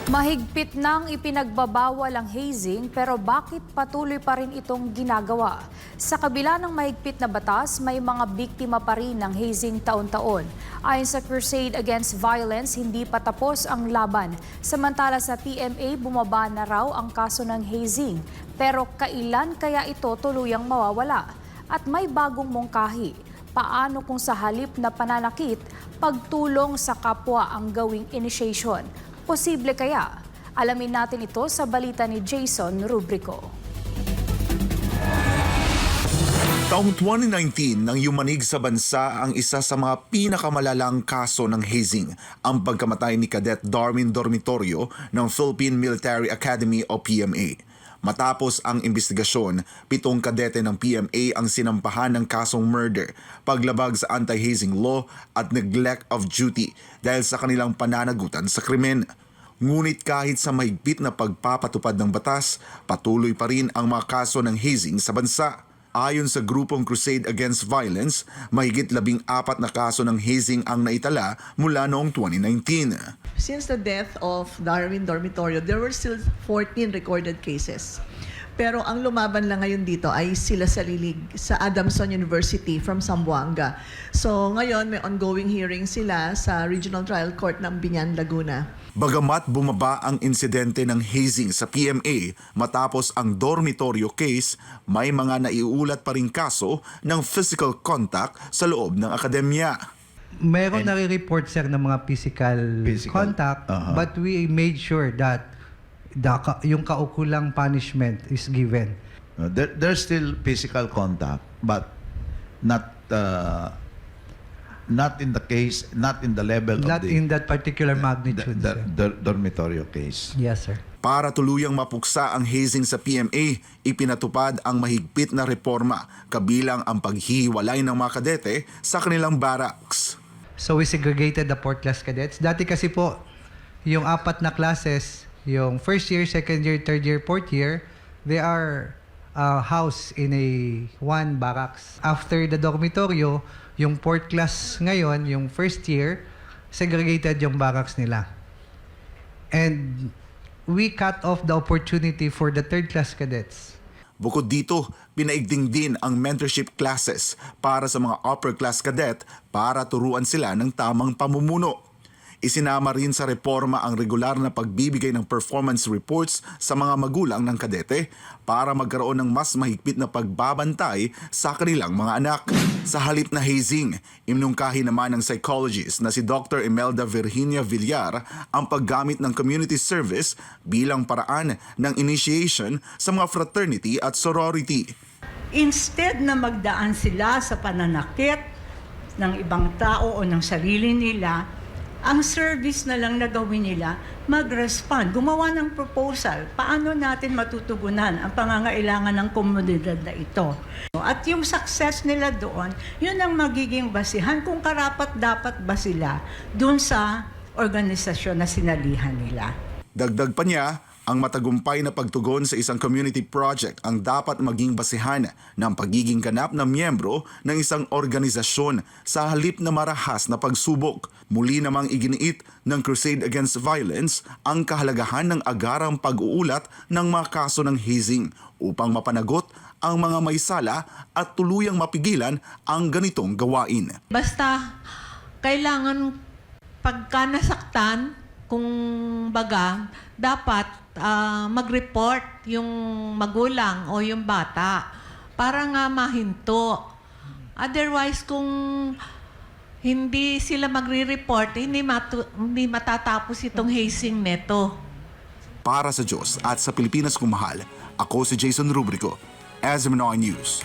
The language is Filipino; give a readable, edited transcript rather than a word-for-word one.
Mahigpit nang ipinagbabawal ang hazing pero bakit patuloy pa rin itong ginagawa? Sa kabila ng mahigpit na batas, may mga biktima pa rin ng hazing taon-taon. Ayon sa Crusade Against Violence, hindi pa tapos ang laban. Samantala sa PMA, bumaba na raw ang kaso ng hazing. Pero kailan kaya ito tuluyang mawawala? At may bagong mungkahi. Paano kung sa halip na pananakit, pagtulong sa kapwa ang gawing initiation? Posible kaya? Alamin natin ito sa balita ni Jason Rubrico. Taong 2019 nang yumanig sa bansa ang isa sa mga pinakamalalang kaso ng hazing, ang pagkamatay ni Cadet Darwin Dormitorio ng Philippine Military Academy o PMA. Matapos ang investigasyon, 7 kadete ng PMA ang sinampahan ng kasong murder, paglabag sa anti-hazing law at neglect of duty dahil sa kanilang pananagutan sa krimen. Ngunit kahit sa mahigpit na pagpapatupad ng batas, patuloy pa rin ang mga kaso ng hazing sa bansa. Ayon sa grupong Crusade Against Violence, mahigit 14 na kaso ng hazing ang naitala mula noong 2019. Since the death of Darwin Dormitorio, there were still 14 recorded cases. Pero ang lumaban lang ngayon dito ay sila sa lilig sa Adamson University from Zamboanga. So ngayon may ongoing hearing sila sa Regional Trial Court ng Biñan, Laguna. Bagamat bumaba ang insidente ng hazing sa PMA matapos ang dormitorio case, may mga naiulat pa rin kaso ng physical contact sa loob ng akademya. Meron nare-report, sir, ng mga physical contact, but we made sure that yung kaukulang punishment is given. There's still physical contact, but not in the case, not in the level Not of in that particular magnitude, sir. the dormitorio case. Yes, sir. Para tuluyang mapuksa ang hazing sa PMA, ipinatupad ang mahigpit na reforma, kabilang ang paghihiwalay ng mga kadete sa kanilang barracks. So we segregated the 4-class cadets. Dati kasi po, yung 4 na classes, yung first year, second year, third year, fourth year, they are housed in a one barracks. After the dormitorio, yung 4th class ngayon, yung first year, segregated yung barracks nila. And we cut off the opportunity for the 3rd class cadets. Bukod dito, pinaigting din ang mentorship classes para sa mga upper class cadet para turuan sila ng tamang pamumuno. Isinama rin sa reforma ang regular na pagbibigay ng performance reports sa mga magulang ng kadete para magkaroon ng mas mahigpit na pagbabantay sa kanilang mga anak. Sa halip na hazing, imnungkahi naman ng psychologist na si Dr. Imelda Virginia Villar ang paggamit ng community service bilang paraan ng initiation sa mga fraternity at sorority. Instead na magdaan sila sa pananakit ng ibang tao o ng sarili nila, ang service na lang na gawin nila, mag-respond, gumawa ng proposal, paano natin matutugunan ang pangangailangan ng komunidad na ito. At yung success nila doon, yun ang magiging basihan kung karapat-dapat ba sila doon sa organisasyon na sinalihan nila. Dagdag pa niya, ang matagumpay na pagtugon sa isang community project ang dapat maging basihan ng pagiging ganap na miyembro ng isang organisasyon sa halip na marahas na pagsubok. Muli namang iginiit ng Crusade Against Violence ang kahalagahan ng agarang pag-uulat ng mga kaso ng hazing upang mapanagot ang mga may sala at tuluyang mapigilan ang ganitong gawain. Basta kailangan pagka nasaktan, kung baga, dapat mag-report yung magulang o yung bata para nga mahinto. Otherwise, kung hindi sila magre-report, hindi matatapos itong hazing neto. Para sa Diyos at sa Pilipinas kung mahal, ako si Jason Rubrico, SMNI News.